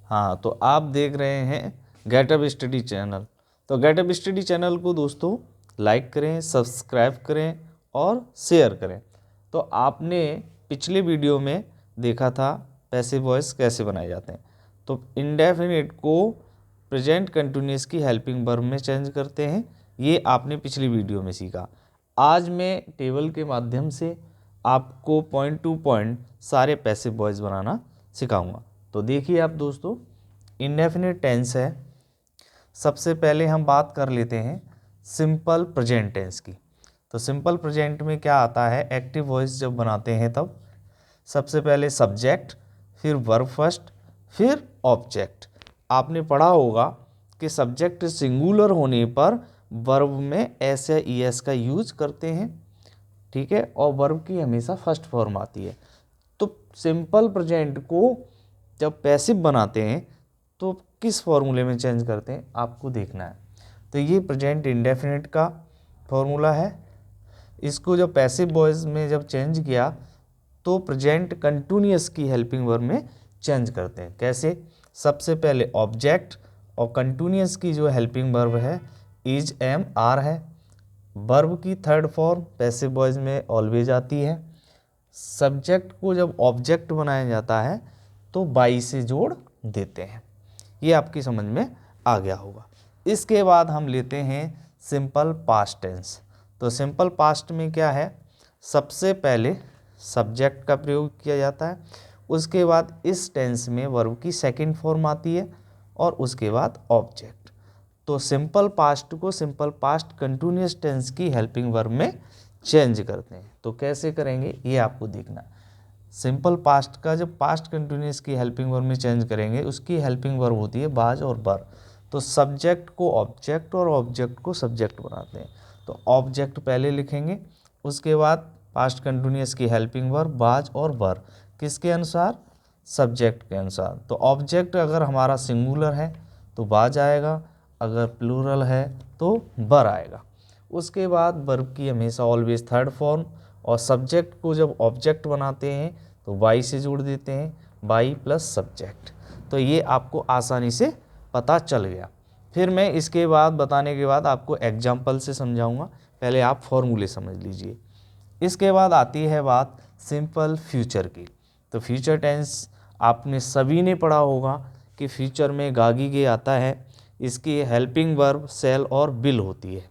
हाँ, तो आप देख रहे हैं गेटअप स्टडी चैनल। तो गेटअप स्टडी चैनल को दोस्तों लाइक करें, सब्सक्राइब करें और शेयर करें। तो आपने पिछले वीडियो में देखा था पैसिव वॉइस कैसे बनाए जाते हैं। तो इंडेफिनिट को प्रेजेंट कंटिन्यूअस की हेल्पिंग वर्ब में चेंज करते हैं, ये आपने पिछली वीडियो में सीखा। आज मैं टेबल के माध्यम से आपको पॉइंट टू पॉइंट सारे पैसिव वॉइस बनाना सिखाऊंगा। तो देखिए आप दोस्तों, इंडेफिनिट टेंस है। सबसे पहले हम बात कर लेते हैं सिंपल प्रेजेंट टेंस की। तो सिंपल प्रेजेंट में क्या आता है, एक्टिव वॉइस जब बनाते हैं तब सबसे पहले सब्जेक्ट, फिर वर्ब फर्स्ट, फिर ऑब्जेक्ट। आपने पढ़ा होगा कि सब्जेक्ट सिंगुलर होने पर वर्ब में एस या ई एस का यूज करते हैं, ठीक है, और वर्ब की हमेशा फर्स्ट फॉर्म आती है। तो सिंपल प्रेजेंट को जब पैसिव बनाते हैं तो किस फॉर्मूले में चेंज करते हैं आपको देखना है। तो ये प्रेजेंट इंडेफिनिट का फॉर्मूला है। इसको जब पैसिव वॉइस में जब चेंज किया तो प्रेजेंट कंटिन्यूअस की हेल्पिंग वर्ब में चेंज करते हैं। कैसे? सबसे पहले ऑब्जेक्ट, और कंटिन्यूअस की जो हेल्पिंग वर्ब है इज, एम, आर है। वर्ब की थर्ड फॉर्म पैसिव वॉइस में ऑलवेज आती है। सब्जेक्ट को जब ऑब्जेक्ट बनाया जाता है तो बाई से जोड़ देते हैं। ये आपकी समझ में आ गया होगा। इसके बाद हम लेते हैं सिंपल पास्ट टेंस। तो सिंपल पास्ट में क्या है, सबसे पहले सब्जेक्ट का प्रयोग किया जाता है, उसके बाद इस टेंस में वर्ब की सेकंड फॉर्म आती है और उसके बाद ऑब्जेक्ट। तो सिंपल पास्ट को सिंपल पास्ट कंटिन्यूअस टेंस की हेल्पिंग वर्ब में चेंज करते हैं। तो कैसे करेंगे ये आपको देखना। सिंपल पास्ट का जब पास्ट कंटिन्यूअस की हेल्पिंग वर्ब में चेंज करेंगे, उसकी हेल्पिंग वर्ब होती है बाज और बर। तो सब्जेक्ट को ऑब्जेक्ट और ऑब्जेक्ट को सब्जेक्ट बनाते हैं। तो ऑब्जेक्ट पहले लिखेंगे, उसके बाद पास्ट कंटिन्यूअस की हेल्पिंग वर्ब बाज और बर, किसके अनुसार? सब्जेक्ट के अनुसार। तो ऑब्जेक्ट अगर हमारा सिंगुलर है तो बाज आएगा, अगर प्लूरल है तो बर आएगा। उसके बाद वर्ब की हमेशा ऑलवेज थर्ड फॉर्म, और सब्जेक्ट को जब ऑब्जेक्ट बनाते हैं तो बाई से जोड़ देते हैं, बाई प्लस सब्जेक्ट। तो ये आपको आसानी से पता चल गया। फिर मैं इसके बाद बताने के बाद आपको एग्जाम्पल से समझाऊंगा, पहले आप फॉर्मूले समझ लीजिए। इसके बाद आती है बात सिंपल फ्यूचर की। तो फ्यूचर टेंस आपने सभी ने पढ़ा होगा कि फ्यूचर में गागीगे आता है, इसकी हेल्पिंग वर्ब सेल और बिल होती है।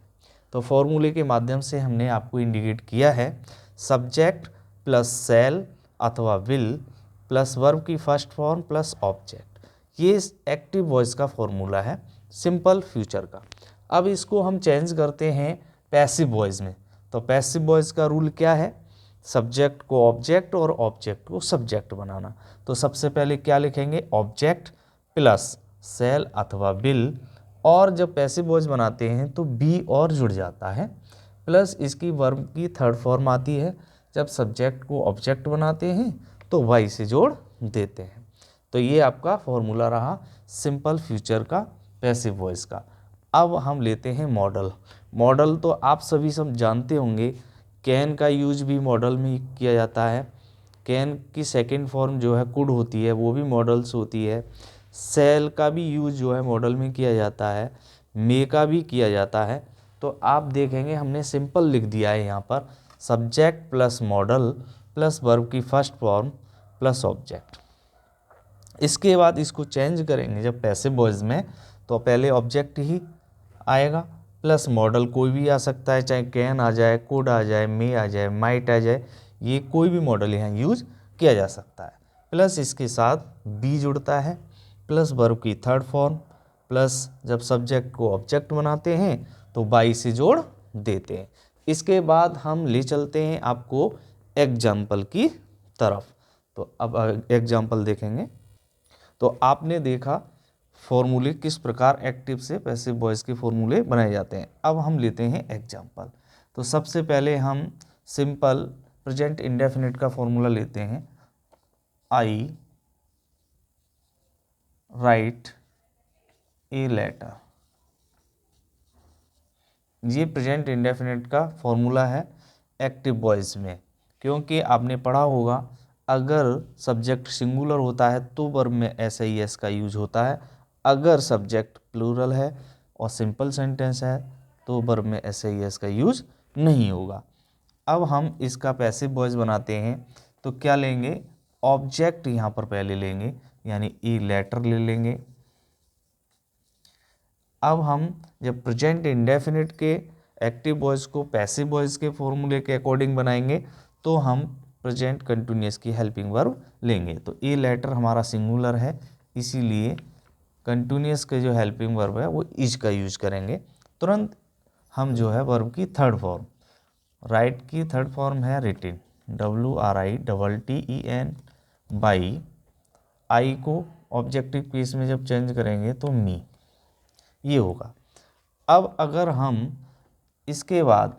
तो फॉर्मूले के माध्यम से हमने आपको इंडिकेट किया है, सब्जेक्ट प्लस सेल अथवा विल प्लस वर्ब की फर्स्ट फॉर्म प्लस ऑब्जेक्ट। ये एक्टिव वॉइस का फॉर्मूला है सिंपल फ्यूचर का। अब इसको हम चेंज करते हैं पैसिव वॉइस में। तो पैसिव वॉइस का रूल क्या है, सब्जेक्ट को ऑब्जेक्ट और ऑब्जेक्ट को सब्जेक्ट बनाना। तो सबसे पहले क्या लिखेंगे, ऑब्जेक्ट प्लस सेल अथवा विल, और जब पैसिव वॉइस बनाते हैं तो बी और जुड़ जाता है, प्लस इसकी वर्ब की थर्ड फॉर्म आती है। जब सब्जेक्ट को ऑब्जेक्ट बनाते हैं तो वाई से जोड़ देते हैं। तो ये आपका फॉर्मूला रहा सिंपल फ्यूचर का पैसिव वॉइस का। अब हम लेते हैं मॉडल। मॉडल तो आप सभी सब जानते होंगे, कैन का यूज भी मॉडल में किया जाता है। कैन की सेकंड फॉर्म जो है कुड होती है, वो भी मॉडल्स होती है। सेल का भी यूज जो है मॉडल में किया जाता है, मे का भी किया जाता है। तो आप देखेंगे हमने सिंपल लिख दिया है यहाँ पर, subject plus model plus verb की फर्स्ट फॉर्म प्लस ऑब्जेक्ट। इसके बाद इसको चेंज करेंगे जब पैसिव वॉइस में, तो पहले ऑब्जेक्ट ही आएगा प्लस मॉडल कोई भी आ सकता है, चाहे कैन आ जाए, कुड आ जाए, मे आ जाए, माइट आ जाए, ये कोई भी मॉडल यहाँ यूज किया जा सकता है। प्लस इसके साथ बी जुड़ता है, प्लस वर्ब की थर्ड फॉर्म, प्लस जब सब्जेक्ट को ऑब्जेक्ट बनाते हैं तो बाई से जोड़ देते हैं। इसके बाद हम ले चलते हैं आपको एग्जाम्पल की तरफ। तो अब एग्जाम्पल देखेंगे। तो आपने देखा फॉर्मूले किस प्रकार एक्टिव से पैसिव वॉइस के फॉर्मूले बनाए जाते हैं। अब हम लेते हैं एग्जाम्पल। तो सबसे पहले हम सिंपल प्रेजेंट इंडेफिनिट का फॉर्मूला लेते हैं, आई राइट ए लेटर। ये प्रेजेंट इंडेफिनिट का फॉर्मूला है एक्टिव वॉइस में, क्योंकि आपने पढ़ा होगा अगर सब्जेक्ट सिंगुलर होता है तो वर्ब में एस का यूज होता है, अगर सब्जेक्ट प्लूरल है और सिंपल सेंटेंस है तो वर्ब में एस का यूज नहीं होगा। अब हम इसका पैसिव वॉइस बनाते हैं तो क्या लेंगे, ऑब्जेक्ट यहाँ पर पहले लेंगे, यानी ई लेटर ले लेंगे। अब हम जब प्रेजेंट इंडेफिनिट के एक्टिव वॉइस को पैसिव वॉइस के फॉर्मूले के अकॉर्डिंग बनाएंगे तो हम प्रेजेंट कंटिन्यूअस की हेल्पिंग वर्ब लेंगे। तो ए लेटर हमारा सिंगुलर है, इसीलिए कंटिन्यूअस के जो हेल्पिंग वर्ब है वो इज का यूज करेंगे। तुरंत हम जो है वर्ब की थर्ड फॉर्म, राइट की थर्ड फॉर्म है रिटिन, WRITTEN, बाई, आई को ऑब्जेक्टिव केस में जब चेंज करेंगे तो मी, ये होगा। अब अगर हम इसके बाद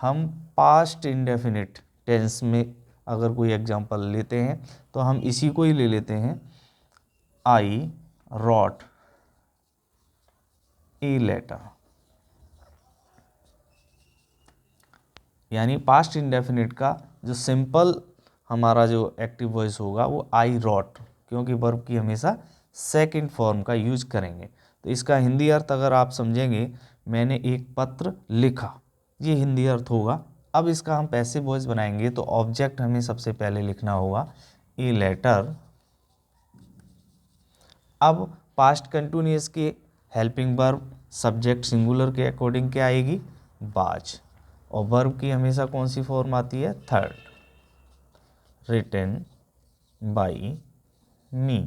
हम पास्ट इंडेफिनिट टेंस में अगर कोई एग्जांपल लेते हैं तो हम इसी को ही ले लेते हैं, आई रॉट ए लेटर, यानी पास्ट इंडेफिनिट का जो सिंपल हमारा जो एक्टिव वॉइस होगा वो आई रॉट, क्योंकि वर्ब की हमेशा सेकंड फॉर्म का यूज करेंगे। तो इसका हिंदी अर्थ अगर आप समझेंगे, मैंने एक पत्र लिखा, ये हिंदी अर्थ होगा। अब इसका हम पैसिव वॉइस बनाएंगे तो ऑब्जेक्ट हमें सबसे पहले लिखना होगा ए लेटर। अब पास्ट कंटिन्यूअस के हेल्पिंग वर्ब सब्जेक्ट सिंगुलर के अकॉर्डिंग क्या आएगी, बाज, और वर्ब की हमेशा कौन सी फॉर्म आती है, थर्ड, रिटन बाई मी।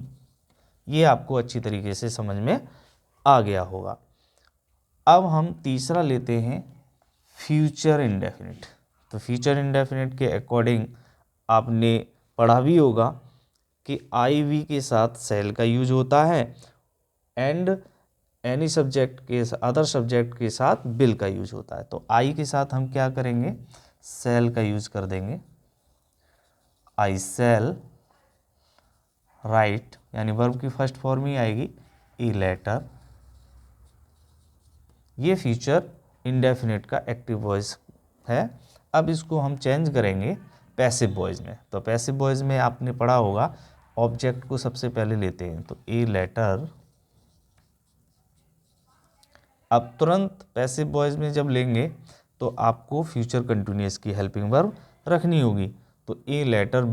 ये आपको अच्छी तरीके से समझ में आ गया होगा। अब हम तीसरा लेते हैं फ्यूचर इंडेफिनिट। तो फ्यूचर इंडेफिनिट के अकॉर्डिंग आपने पढ़ा भी होगा कि आई वी के साथ सेल का यूज होता है एंड एनी सब्जेक्ट के अदर सब्जेक्ट के साथ बिल का यूज होता है। तो आई के साथ हम क्या करेंगे, सेल का यूज कर देंगे, आई सेल राइट, यानी वर्ब की फर्स्ट फॉर्म ही आएगी ए लेटर। ये फ्यूचर इंडेफिनिट का एक्टिव वॉइस है। अब इसको हम चेंज करेंगे पैसिव वॉइस में। तो पैसिव वॉइस में आपने पढ़ा होगा ऑब्जेक्ट को सबसे पहले लेते हैं, तो ए लेटर। अब तुरंत पैसिव वॉइस में जब लेंगे तो आपको फ्यूचर कंटिन्यूअस की हेल्पिंग वर्ब रखनी होगी। तो a letter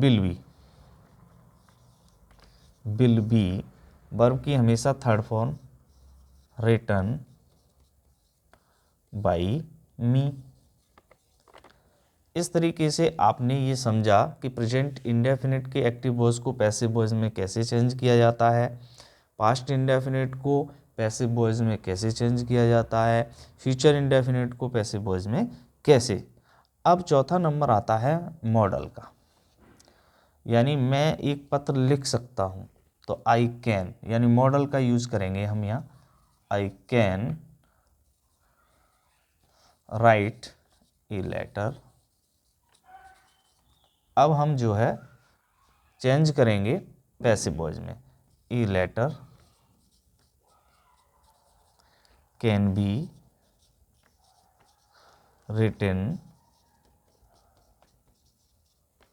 will be verb की हमेशा third form, written by me. इस तरीके से आपने ये समझा कि प्रेजेंट इंडेफिनिट के एक्टिव वॉइस को पैसिव वॉइस में कैसे चेंज किया जाता है, पास्ट इंडेफिनिट को पैसिव वॉइस में कैसे चेंज किया जाता है, फ्यूचर इंडेफिनिट को पैसिव वॉइस में कैसे। अब चौथा नंबर आता है मॉडल का, यानी मैं एक पत्र लिख सकता हूँ, तो आई कैन, यानी मॉडल का यूज करेंगे हम यहाँ, I can write a letter. अब हम जो है चेंज करेंगे पैसिव वॉइस में, a letter can be written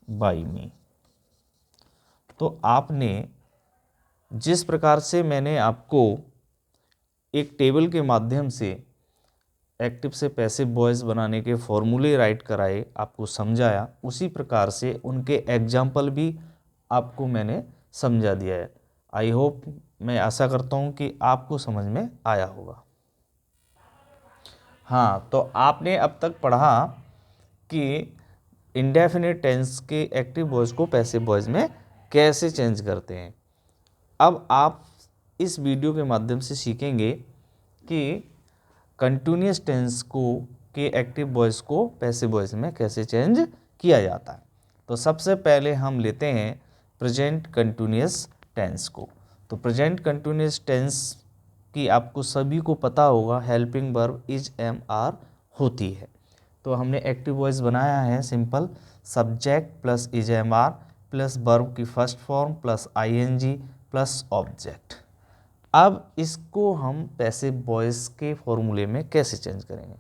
by me. तो आपने जिस प्रकार से मैंने आपको एक टेबल के माध्यम से एक्टिव से पैसिव वॉइस बनाने के फॉर्मूले राइट कराए, आपको समझाया, उसी प्रकार से उनके एग्जाम्पल भी आपको मैंने समझा दिया है। आई होप, मैं आशा करता हूँ कि आपको समझ में आया होगा। हाँ, तो आपने अब तक पढ़ा कि इंडेफिनिट टेंस के एक्टिव वॉइस को पैसिव वॉइस में कैसे चेंज करते हैं। अब आप इस वीडियो के माध्यम से सीखेंगे कि कंटिन्यूअस टेंस को के एक्टिव वॉइस को पैसिव वॉइस में कैसे चेंज किया जाता है। तो सबसे पहले हम लेते हैं प्रेजेंट कंटिन्यूअस टेंस को। तो प्रेजेंट कंटिन्यूअस टेंस की आपको सभी को पता होगा helping verb is am are होती है। तो हमने एक्टिव वॉइस बनाया है simple, subject plus is am are plus verb की first form plus ING plus object. अब इसको हम पैसिव वॉइस के फॉर्मूले में कैसे चेंज करेंगे।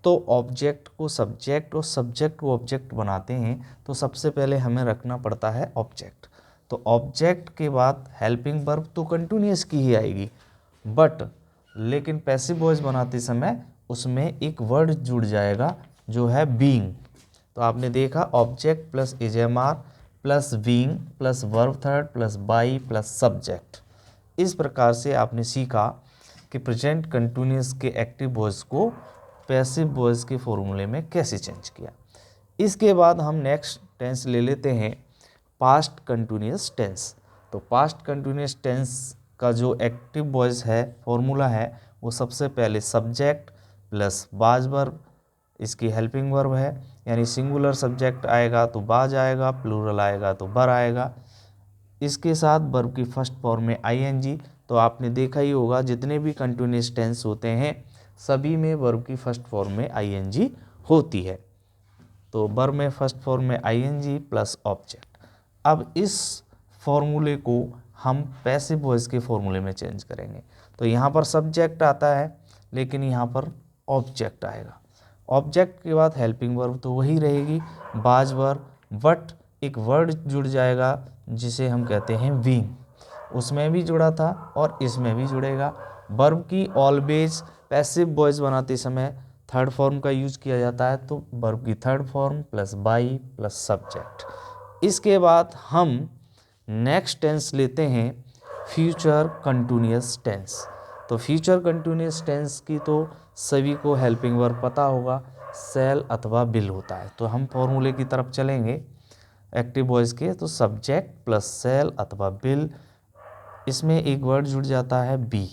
दोस्तों ऑब्जेक्ट को सब्जेक्ट और सब्जेक्ट को ऑब्जेक्ट बनाते हैं तो सबसे पहले हमें रखना पड़ता है ऑब्जेक्ट। तो ऑब्जेक्ट के बाद हेल्पिंग वर्ब तो कंटिन्यूअस की ही आएगी, बट लेकिन पैसिव वॉइस बनाते समय उसमें एक वर्ड जुड़ जाएगा जो है बीइंग। तो आपने देखा object plus is am are plus being plus verb third plus by plus subject. इस प्रकार से आपने सीखा कि प्रेजेंट कंटिन्यूअस के एक्टिव वॉइस को पैसिव वॉइस के फॉर्मूले में कैसे चेंज किया। इसके बाद हम नेक्स्ट टेंस ले लेते हैं पास्ट कंटिन्यूअस टेंस। तो पास्ट कंटिन्यूअस टेंस का जो एक्टिव वॉइस है फॉर्मूला है वो सबसे पहले सब्जेक्ट प्लस बाज वर्ब, इसकी हेल्पिंग वर्ब है, यानी सिंगुलर सब्जेक्ट आएगा तो बाज आएगा, प्लूरल आएगा तो बर आएगा। इसके साथ वर्ब की फर्स्ट फॉर्म में आईएनजी। तो आपने देखा ही होगा जितने भी कंटिन्यूअस टेंस होते हैं सभी में वर्ब की फर्स्ट फॉर्म में आईएनजी होती है। तो वर्ब में फर्स्ट फॉर्म में आईएनजी प्लस ऑब्जेक्ट। अब इस फॉर्मूले को हम पैसिव वॉइस के फॉर्मूले में चेंज करेंगे। तो यहाँ पर सब्जेक्ट आता है लेकिन यहाँ पर ऑब्जेक्ट आएगा। ऑब्जेक्ट के बाद हेल्पिंग वर्ब तो वही रहेगी बाज वर्ब, बट एक वर्ड जुड़ जाएगा जिसे हम कहते हैं बीइंग। उसमें भी जुड़ा था और इसमें भी जुड़ेगा। वर्ब की ऑलवेज पैसिव वॉइस बनाते समय थर्ड फॉर्म का यूज किया जाता है, तो वर्ब की third form plus by plus subject. इसके बाद हम नेक्स्ट टेंस लेते हैं फ्यूचर कंटिन्यूअस टेंस। तो फ्यूचर कंटिन्यूअस टेंस की तो सभी को हेल्पिंग वर्ब पता होगा, सेल अथवा बिल होता है। तो हम फॉर्मूले की तरफ चलेंगे एक्टिव वॉइस के। तो सब्जेक्ट प्लस सेल अथवा बिल, इसमें एक वर्ड जुड़ जाता है बी।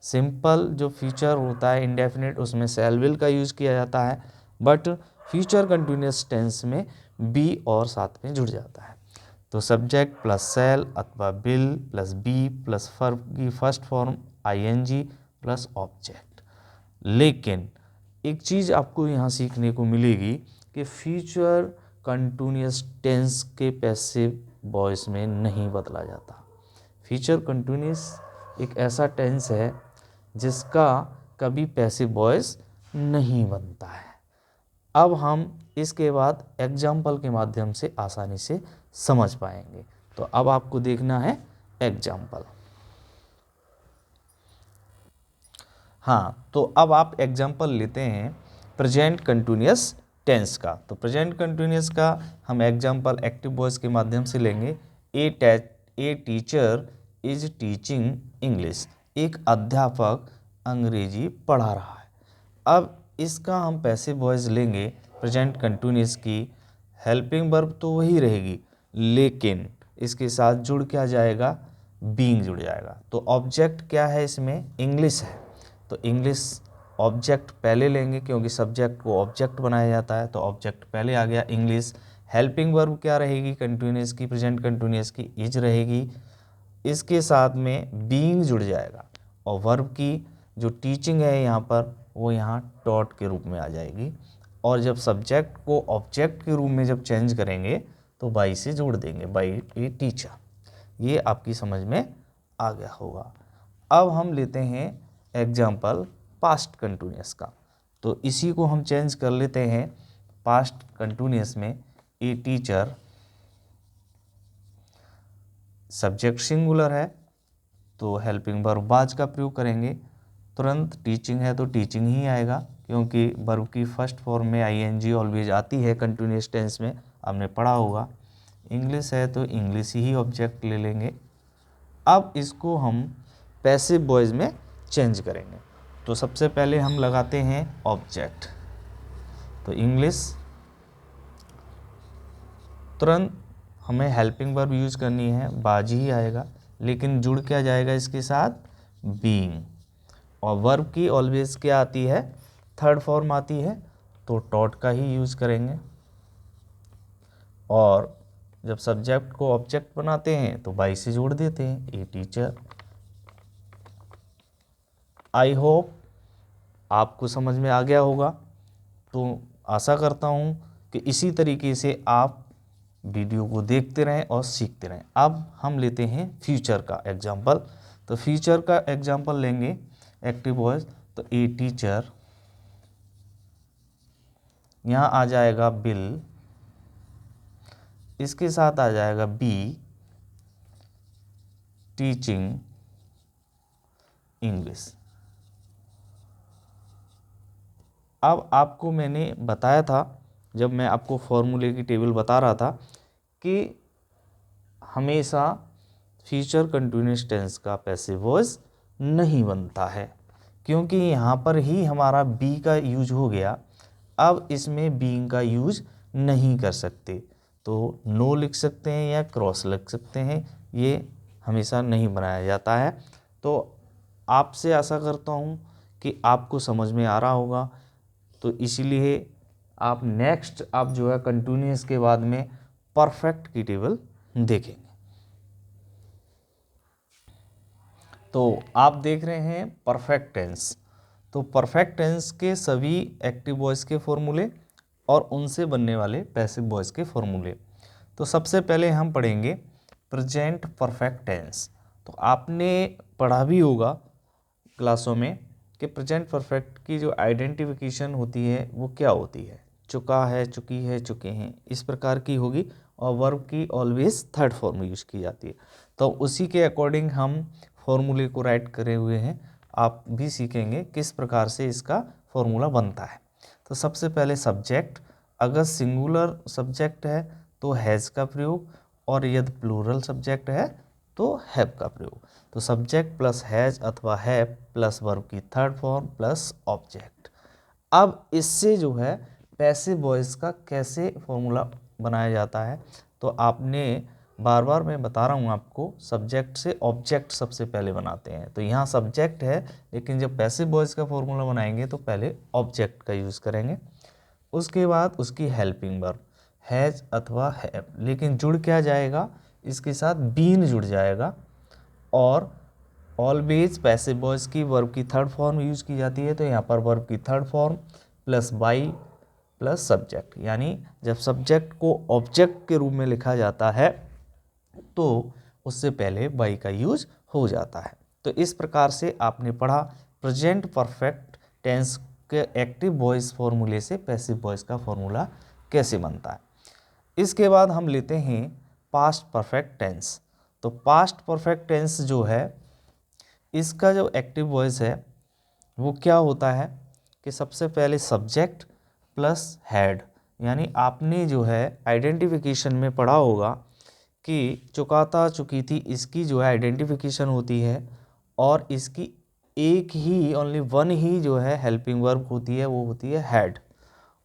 सिंपल जो फ्यूचर होता है इंडेफिनिट उसमें सेल विल का यूज़ किया जाता है, बट फ्यूचर कंटिन्यूअस टेंस में बी और साथ में जुड़ जाता है। तो सब्जेक्ट प्लस सेल अथवा will plus be plus verb की first form ING plus object. लेकिन एक चीज़ आपको यहाँ सीखने को मिलेगी कि फ्यूचर कंटिन्यूअस टेंस के पैसिव वॉइस में नहीं बदला जाता। फ्यूचर कंटिन्यूअस एक ऐसा टेंस है जिसका कभी पैसिव वॉइस नहीं बनता है। अब हम इसके बाद एग्जाम्पल के माध्यम से आसानी से समझ पाएंगे। तो अब आपको देखना है एग्जाम्पल। हाँ, तो अब आप एग्जाम्पल लेते हैं प्रेजेंट कंटिन्यूअस टेंस का। तो प्रेजेंट कंटिन्यूअस का हम एग्जाम्पल एक्टिव वॉइस के माध्यम से लेंगे। A teacher is teaching English. एक अध्यापक अंग्रेजी पढ़ा रहा है। अब इसका हम पैसिव वॉइस लेंगे प्रेजेंट कंटिन्यूअस की। हेल्पिंग वर्ब तो वही रहेगी लेकिन इसके साथ जुड़ क्या जाएगा, बीइंग जुड़ जाएगा। तो ऑब्जेक्ट क्या है इसमें, इंग्लिश है। तो इंग्लिश ऑब्जेक्ट पहले लेंगे क्योंकि सब्जेक्ट को ऑब्जेक्ट बनाया जाता है, तो ऑब्जेक्ट पहले आ गया इंग्लिश। हेल्पिंग वर्ब क्या रहेगी कंटिन्यूअस की, प्रेजेंट कंटिन्यूअस की इज रहेगी। इसके साथ में बीइंग जुड़ जाएगा और वर्ब की जो टीचिंग है यहाँ पर वो यहाँ टॉट के रूप में आ जाएगी। और जब सब्जेक्ट को ऑब्जेक्ट के रूप में जब चेंज करेंगे तो बाई से जोड़ देंगे, बाई ए टीचर। ये आपकी समझ में आ गया होगा। अब हम लेते हैं एग्जाम्पल पास्ट कंटिन्यूअस का। तो इसी को हम चेंज कर लेते हैं पास्ट कंटिन्यूअस में। ए टीचर, सब्जेक्ट सिंगुलर है तो हेल्पिंग वर्ब वाज का प्रयोग करेंगे। तुरंत टीचिंग है तो टीचिंग ही आएगा क्योंकि वर्ब की फर्स्ट फॉर्म में आईएनजी ऑलवेज आती है कंटिन्यूअस टेंस में, आपने पढ़ा होगा। इंग्लिश है तो इंग्लिश ही ऑब्जेक्ट ले लेंगे। अब इसको हम पैसिव वॉइस में चेंज करेंगे। तो सबसे पहले हम लगाते हैं ऑब्जेक्ट। तो इंग्लिश, तुरंत हमें हेल्पिंग वर्ब यूज करनी है, बाज ही आएगा, लेकिन जुड़ क्या जाएगा इसके साथ, बीइंग। और वर्ब की ऑलवेज क्या आती है, थर्ड फॉर्म आती है, तो टॉट का ही यूज करेंगे। और जब सब्जेक्ट को ऑब्जेक्ट बनाते हैं तो बाई से जोड़ देते हैं, ए टीचर। आई होप आपको समझ में आ गया होगा। तो आशा करता हूँ कि इसी तरीके से आप वीडियो को देखते रहें और सीखते रहें। अब हम लेते हैं फ्यूचर का एग्जाम्पल। तो फ्यूचर का एग्जाम्पल लेंगे एक्टिव वॉइस। तो ए टीचर यहाँ आ जाएगा बिल, इसके साथ आ जाएगा बी टीचिंग इंग्लिश। अब आपको मैंने बताया था जब मैं आपको फॉर्मूले की टेबल बता रहा था कि हमेशा फ्यूचर कंटिन्यूअस टेंस का पैसिव वॉइस नहीं बनता है, क्योंकि यहाँ पर ही हमारा बी का यूज हो गया। अब इसमें बीइंग का यूज नहीं कर सकते, तो नो लिख सकते हैं या क्रॉस लिख सकते हैं, ये हमेशा नहीं बनाया जाता है। तो आपसे आशा करता हूँ कि आपको समझ में आ रहा होगा, तो इसीलिए आप नेक्स्ट आप जो है कंटिन्यूअस के बाद में परफेक्ट की टेबल देखेंगे। तो आप देख रहे हैं परफेक्ट टेंस। तो परफेक्ट टेंस के सभी एक्टिव वॉइस के फॉर्मूले और उनसे बनने वाले पैसिव वॉइस के फॉर्मूले। तो सबसे पहले हम पढ़ेंगे प्रेजेंट परफेक्ट टेंस। तो आपने पढ़ा भी होगा क्लासों में कि प्रेजेंट परफेक्ट की जो आइडेंटिफिकेशन होती है वो क्या होती है, चुका है, चुकी है, चुके हैं, इस प्रकार की होगी। और वर्ब की ऑलवेज थर्ड फॉर्म यूज की जाती है। तो उसी के अकॉर्डिंग हम फॉर्मूले को राइट करे हुए हैं, आप भी सीखेंगे किस प्रकार से इसका फॉर्मूला बनता है। तो सबसे पहले सब्जेक्ट, अगर सिंगुलर सब्जेक्ट है तो हैज़ का प्रयोग, और यदि प्लूरल सब्जेक्ट है तो हैव का प्रयोग। तो सब्जेक्ट प्लस हैज़ अथवा हैव प्लस वर्ब की थर्ड फॉर्म प्लस ऑब्जेक्ट। अब इससे जो है पैसिव वॉइस का कैसे फॉर्मूला बनाया जाता है, तो आपने बार बार मैं बता रहा हूँ आपको, सब्जेक्ट से ऑब्जेक्ट सबसे पहले बनाते हैं। तो यहाँ सब्जेक्ट है, लेकिन जब पैसिव वॉइस का फॉर्मूला बनाएंगे तो पहले ऑब्जेक्ट का यूज़ करेंगे, उसके बाद उसकी हेल्पिंग वर्ब हैज़ अथवा हैव, लेकिन जुड़ क्या जाएगा, इसके साथ बीन जुड़ जाएगा। और ऑलवेज पैसिव वॉइस की वर्ब की थर्ड फॉर्म यूज की जाती है, तो यहाँ पर वर्ब की third form plus by plus subject, यानी जब सब्जेक्ट को ऑब्जेक्ट के रूप में लिखा जाता है तो उससे पहले बाई का यूज हो जाता है। तो इस प्रकार से आपने पढ़ा प्रेजेंट परफेक्ट टेंस के एक्टिव वॉइस फॉर्मूले से पैसिव वॉइस का फॉर्मूला कैसे बनता है। इसके बाद हम लेते हैं पास्ट परफेक्ट टेंस। तो पास्ट परफेक्ट टेंस जो है, इसका जो एक्टिव वॉइस है वो क्या होता है कि सबसे पहले सब्जेक्ट प्लस हैड, यानी आपने जो है आइडेंटिफिकेशन में पढ़ा होगा कि चुकाता चुकी थी, इसकी जो है आइडेंटिफिकेशन होती है और इसकी एक ही ओनली वन ही जो है हेल्पिंग वर्ब होती है, वो होती है हैड।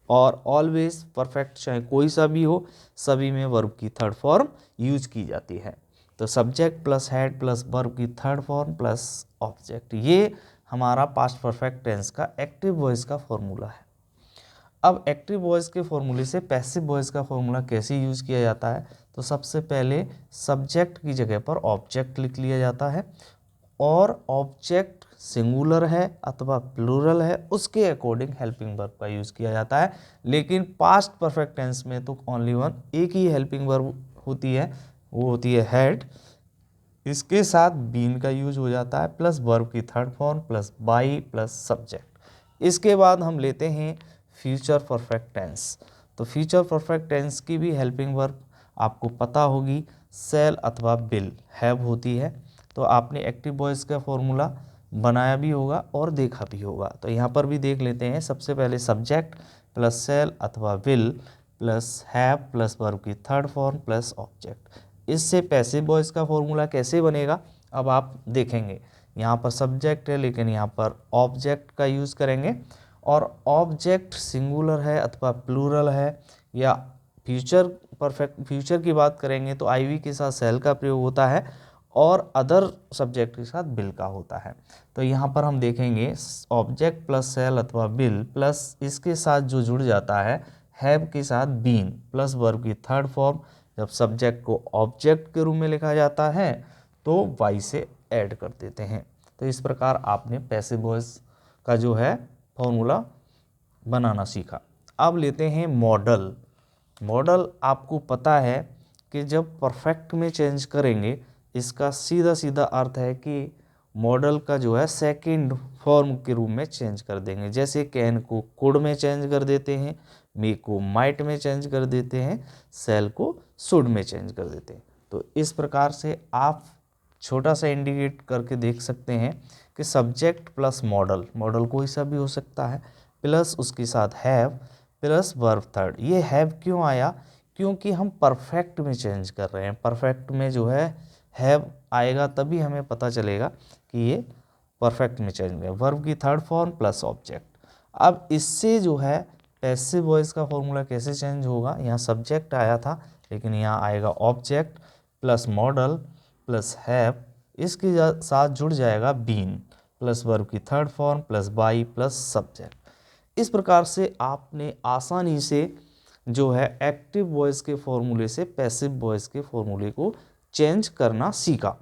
और ऑलवेज परफेक्ट चाहे कोई सा भी हो, सभी में वर्ब की थर्ड फॉर्म यूज की जाती है। तो subject plus had plus verb की थर्ड फॉर्म प्लस ऑब्जेक्ट, ये हमारा पास्ट परफेक्ट टेंस का एक्टिव वॉइस का फॉर्मूला है। अब एक्टिव वॉइस के फॉर्मूले से पैसिव वॉइस का फॉर्मूला कैसे यूज किया जाता है, तो सबसे पहले सब्जेक्ट की जगह पर ऑब्जेक्ट लिख लिया जाता है, और ऑब्जेक्ट सिंगुलर है अथवा प्लूरल है उसके अकॉर्डिंग हेल्पिंग वर्ब का यूज़ किया जाता है। लेकिन पास्ट परफेक्ट टेंस में तो ओनली वन एक ही हेल्पिंग वर्ब होती है, वो होती है हैड। इसके साथ बीन का यूज हो जाता है प्लस वर्ब की third form plus by plus subject. इसके बाद हम लेते हैं फ्यूचर परफेक्ट टेंस। तो फ्यूचर परफेक्ट टेंस की भी हेल्पिंग वर्ब आपको पता होगी, सेल अथवा विल हैव होती है। तो आपने एक्टिव वॉइस का फॉर्मूला बनाया भी होगा और देखा भी होगा, तो यहाँ पर भी देख लेते हैं। सबसे पहले सब्जेक्ट प्लस सेल अथवा will plus have plus verb की थर्ड फॉर्म प्लस ऑब्जेक्ट। इससे पैसिव वॉइस का फॉर्मूला कैसे बनेगा अब आप देखेंगे। यहाँ पर सब्जेक्ट है लेकिन यहाँ पर ऑब्जेक्ट का यूज़ करेंगे, और ऑब्जेक्ट सिंगुलर है अथवा प्लूरल है, या फ्यूचर परफेक्ट फ्यूचर की बात करेंगे तो आईवी के साथ सेल का प्रयोग होता है और अदर सब्जेक्ट के साथ बिल का होता है। तो यहाँ पर हम देखेंगे ऑब्जेक्ट प्लस सेल अथवा बिल प्लस इसके साथ जो जुड़ जाता है हैव के साथ बीन प्लस वर्ब की थर्ड फॉर्म। जब सब्जेक्ट को ऑब्जेक्ट के रूप में लिखा जाता है तो वाई से ऐड कर देते हैं। तो इस प्रकार आपने पैसिव वॉइस का जो है फॉर्मूला बनाना सीखा। अब लेते हैं मॉडल। मॉडल आपको पता है कि जब परफेक्ट में चेंज करेंगे, इसका सीधा सीधा अर्थ है कि मॉडल का जो है सेकंड फॉर्म के रूप में चेंज कर देंगे। जैसे कैन को कुड में चेंज कर देते हैं, मी को माइट में चेंज कर देते हैं, शैल को शुड में चेंज कर देते हैं। तो इस प्रकार से आप छोटा सा इंडिकेट करके देख सकते हैं कि सब्जेक्ट प्लस मॉडल, मॉडल कोई सा भी हो सकता है, प्लस उसके साथ हैव प्लस वर्ब थर्ड। ये हैव क्यों आया? क्योंकि हम परफेक्ट में चेंज कर रहे हैं। परफेक्ट में जो है हैव आएगा तभी हमें पता चलेगा कि ये परफेक्ट में चेंज है। वर्ब की थर्ड फॉर्म प्लस ऑब्जेक्ट। अब इससे जो है पैसिव वॉइस का फॉर्मूला कैसे चेंज होगा? यहाँ सब्जेक्ट आया था लेकिन यहाँ आएगा object plus model plus have, इसके साथ जुड़ जाएगा बीन प्लस वर्ब की third form plus by plus subject. इस प्रकार से आपने आसानी से जो है एक्टिव वॉइस के फॉर्मूले से पैसिव वॉइस के फॉर्मूले को चेंज करना सीखा।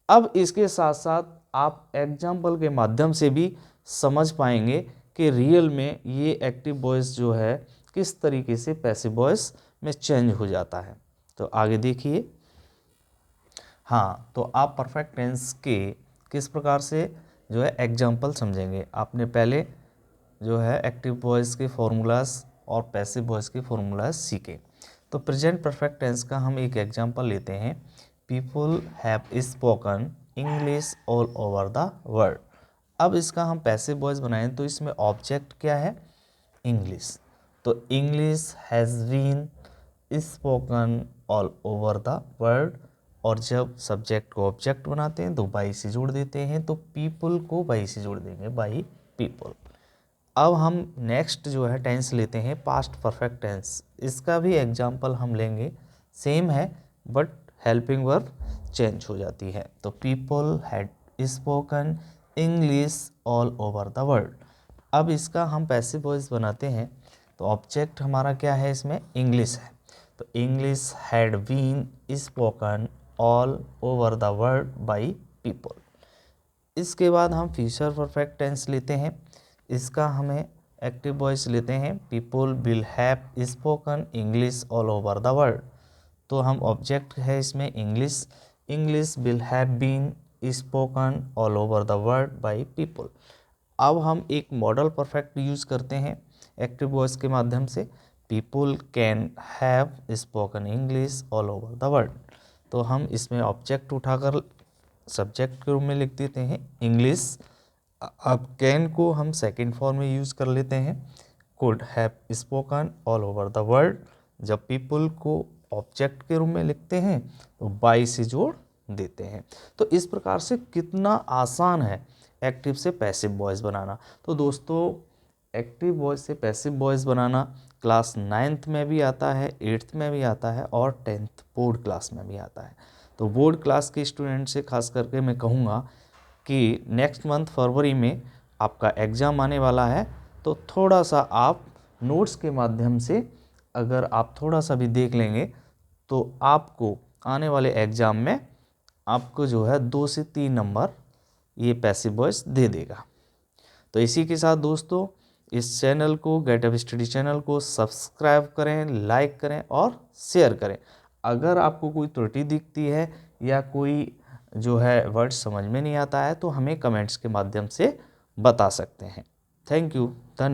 अब इसके साथ साथ आप एग्जाम्पल के माध्यम से भी समझ पाएंगे कि रियल में ये एक्टिव वॉइस जो है किस तरीके से पैसिव वॉइस में चेंज हो जाता है। तो आगे देखिए। हाँ, तो आप परफेक्ट टेंस के किस प्रकार से जो है एग्जाम्पल समझेंगे। आपने पहले जो है एक्टिव वॉइस के फॉर्मूलाज और पैसिव वॉइस के फॉर्मूलाज सीखे। तो प्रेजेंट परफेक्ट टेंस का हम एक एग्जाम्पल लेते हैं। People have spoken English all over the world. अब इसका हम पैसिव वॉइस बनाएं तो इसमें ऑब्जेक्ट क्या है? इंग्लिश। तो English has been spoken all over the world. और जब सब्जेक्ट को ऑब्जेक्ट बनाते हैं तो बाई से जोड़ देते हैं, तो पीपल को बाई से जोड़ देंगे, बाई पीपल। अब हम नेक्स्ट जो है टेंस लेते हैं पास्ट परफेक्ट टेंस। इसका भी एग्जाम्पल हम लेंगे, सेम है बट हेल्पिंग वर्ब चेंज हो जाती है। तो people had spoken English all over the world. अब इसका हम पैसिव वॉइस बनाते हैं तो ऑब्जेक्ट हमारा क्या है? इसमें इंग्लिश है, तो English had been spoken all over the world by people. इसके बाद हम फ्यूचर परफेक्ट टेंस लेते हैं। इसका हमें एक्टिव वॉइस लेते हैं। People will have spoken English all over the world. तो हम ऑब्जेक्ट है इसमें English, English will have been spoken all over the world by people. अब हम एक मॉडल परफेक्ट यूज़ करते हैं एक्टिव वॉइस के माध्यम से। People can have spoken English all over the world. तो हम इसमें ऑब्जेक्ट उठाकर सब्जेक्ट के रूप में लिख देते हैं इंग्लिश। अब कैन को हम सेकंड फॉर्म में यूज़ कर लेते हैं, could have spoken all over the world. जब पीपल को ऑब्जेक्ट के रूप में लिखते हैं तो बाई से जोड़ देते हैं। तो इस प्रकार से कितना आसान है एक्टिव से पैसिव वॉइस बनाना। तो दोस्तों एक्टिव वॉइस से पैसिव वॉइस बनाना क्लास 9th में भी आता है, 8th में भी आता है और 10th बोर्ड क्लास में भी आता है। तो बोर्ड क्लास के स्टूडेंट से खास करके मैं कहूँगा कि नेक्स्ट मंथ फरवरी में आपका एग्ज़ाम आने वाला है, तो थोड़ा सा आप नोट्स के माध्यम से अगर आप थोड़ा सा भी देख लेंगे तो आपको आने वाले एग्ज़ाम में आपको जो है 2 से 3 नंबर ये पैसिव वॉइस दे देगा। तो इसी के साथ दोस्तों इस चैनल को, गेट अप स्टडी चैनल को सब्सक्राइब करें, लाइक करें और शेयर करें। अगर आपको कोई त्रुटि दिखती है या कोई जो है वर्ड समझ में नहीं आता है तो हमें कमेंट्स के माध्यम से बता सकते हैं। थैंक यू, धन्यवाद।